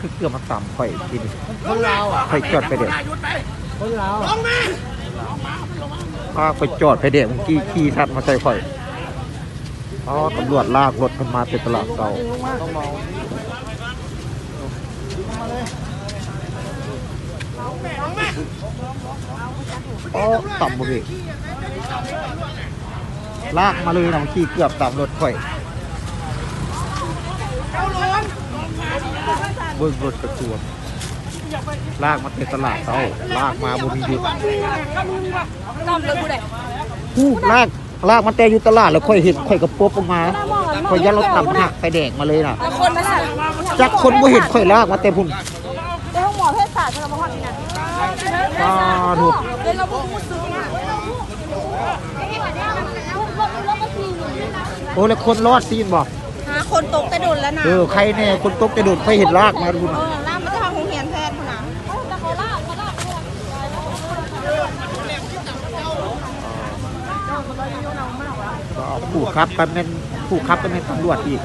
คือเกือบมาต่ำข่อยทีนี้ คนลาวอ่ะ ข่อยจอดไปเด็ก คนลาว พาไปจอดไปเด็กเมื่อกี้ขี่ทัดมาใส่ข่อยอ๋อตำรวจลากรถกันมาเป็นตลาดเก่าอ๋อต่ำบ่เบลากมาเลยนะเมื่อกี้เกือบต่ำรถข่อยเบิ้งรถกระจวบลากมาเป็นตลาดเก่าลากมาบนหยุด ต้อมเลยกูได้ ผู้ลากมาแต่อยู่ตลาดแล้วค่อยเห็นค่อยกระปบออกมาค่อยยัดรถตับหักไปแดกมาเลยน่ะ แต่คนนั้นน่ะ จักคนบ่เห็นค่อยลากมาแต่พุ่น ในห้องหมอเภสัชใช่ไหมพ่อนี่นะ ถูก เดี๋ยวเราพูดซื้อนะ โอ้แล้วคนรอดซีนบ่ หาคนตกแต่โดนแล้วนะ ใครแน่คนตกจะโดดค่อยเห็นลากมาพุ่น ล่ามมันจะทำของเฮียนแทนคุณนะแต่เขาลากผู้ขับกันแม่นผู้ขับกันแม่นตำรวจอีก